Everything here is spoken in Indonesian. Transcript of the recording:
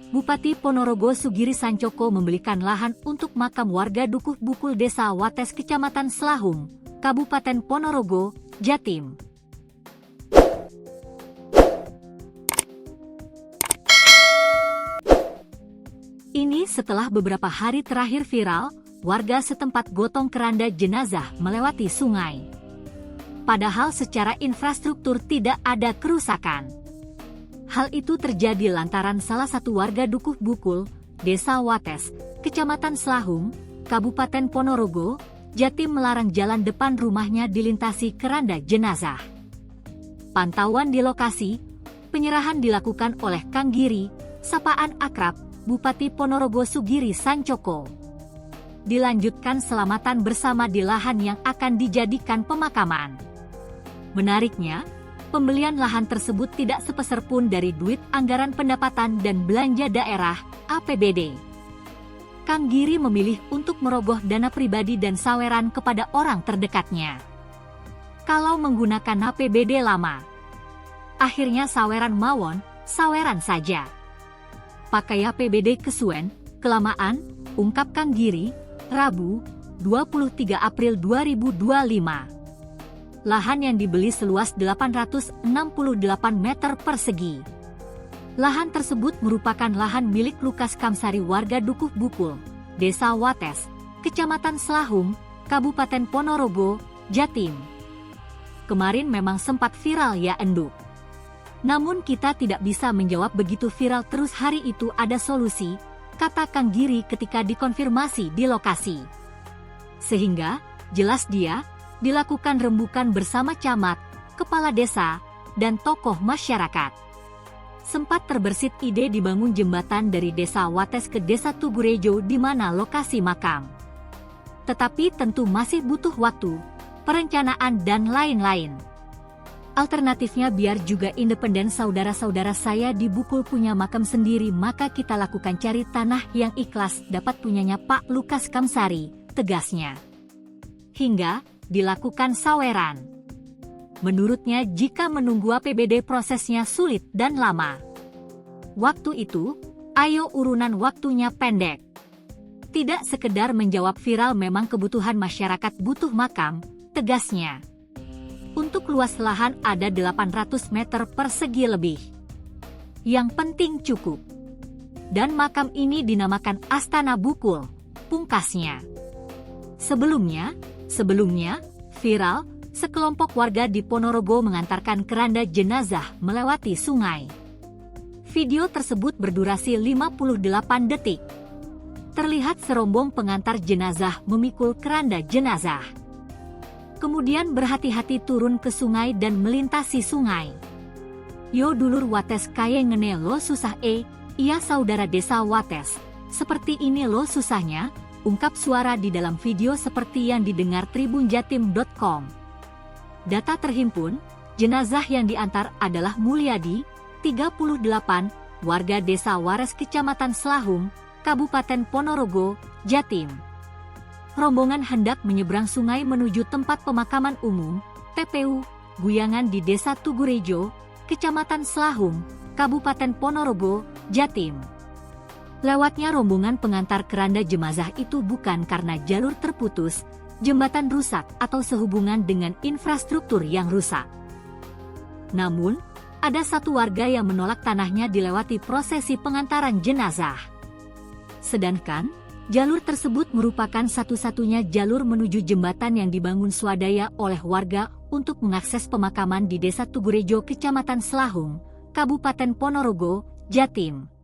Bupati Ponorogo Sugiri Sancoko membelikan lahan untuk makam warga Dukuh Bukul Desa Wates Kecamatan Selahung, Kabupaten Ponorogo, Jatim. Ini setelah beberapa hari terakhir viral, warga setempat gotong keranda jenazah melewati sungai. Padahal secara infrastruktur tidak ada kerusakan. Hal itu terjadi lantaran salah satu warga Dukuh Bukul, Desa Wates, Kecamatan Selahung, Kabupaten Ponorogo, Jatim melarang jalan depan rumahnya dilintasi keranda jenazah. Pantauan di lokasi, penyerahan dilakukan oleh Kang Giri, sapaan akrab, Bupati Ponorogo Sugiri Sancoko. Dilanjutkan selamatan bersama di lahan yang akan dijadikan pemakaman. Menariknya, pembelian lahan tersebut tidak sepeser pun dari duit anggaran pendapatan dan belanja daerah, APBD. Kang Giri memilih untuk merogoh dana pribadi dan saweran kepada orang terdekatnya. Kalau menggunakan APBD lama, akhirnya saweran mawon, saweran saja. Pakai APBD kesuwen, kelamaan, ungkap Kang Giri, Rabu, 23 April 2025. Lahan yang dibeli seluas 868 meter persegi. Lahan tersebut merupakan lahan milik Lukas Kamsari warga Dukuh Bukul, Desa Wates, Kecamatan Selahung, Kabupaten Ponorogo, Jatim. Kemarin memang sempat viral ya enduk. Namun kita tidak bisa menjawab begitu viral terus hari itu ada solusi, kata Kang Giri ketika dikonfirmasi di lokasi. Sehingga, jelas dia, dilakukan rembukan bersama camat, kepala desa, dan tokoh masyarakat. Sempat terbersit ide dibangun jembatan dari Desa Wates ke Desa Tugurejo di mana lokasi makam. Tetapi tentu masih butuh waktu, perencanaan dan lain-lain. Alternatifnya biar juga independen saudara-saudara saya di Bukul punya makam sendiri maka kita lakukan cari tanah yang ikhlas dapat punyanya Pak Lukas Kamsari, tegasnya. Hingga dilakukan saweran. Menurutnya jika menunggu APBD prosesnya sulit dan lama. Waktu itu, ayo urunan waktunya pendek. Tidak sekedar menjawab viral memang kebutuhan masyarakat butuh makam, tegasnya. Untuk luas lahan ada 800 meter persegi lebih. Yang penting cukup. Dan makam ini dinamakan Astana Bukul, pungkasnya. Sebelumnya, viral, sekelompok warga di Ponorogo mengantarkan keranda jenazah melewati sungai. Video tersebut berdurasi 58 detik. Terlihat serombong pengantar jenazah memikul keranda jenazah. Kemudian berhati-hati turun ke sungai dan melintasi sungai. Yo dulur Wates kaye ngene lo susah iya saudara Desa Wates, seperti ini lo susahnya, ungkap suara di dalam video seperti yang didengar tribunjatim.com. Data terhimpun, jenazah yang diantar adalah Mulyadi, 38, warga Desa Wates Kecamatan Selahung, Kabupaten Ponorogo, Jatim. Rombongan hendak menyeberang sungai menuju tempat pemakaman umum, TPU, Guyangan di Desa Tugurejo, Kecamatan Selahung, Kabupaten Ponorogo, Jatim. Lewatnya rombongan pengantar keranda jenazah itu bukan karena jalur terputus, jembatan rusak atau sehubungan dengan infrastruktur yang rusak. Namun, ada satu warga yang menolak tanahnya dilewati prosesi pengantaran jenazah. Sedangkan, jalur tersebut merupakan satu-satunya jalur menuju jembatan yang dibangun swadaya oleh warga untuk mengakses pemakaman di Desa Tugurejo, Kecamatan Selahung, Kabupaten Ponorogo, Jatim.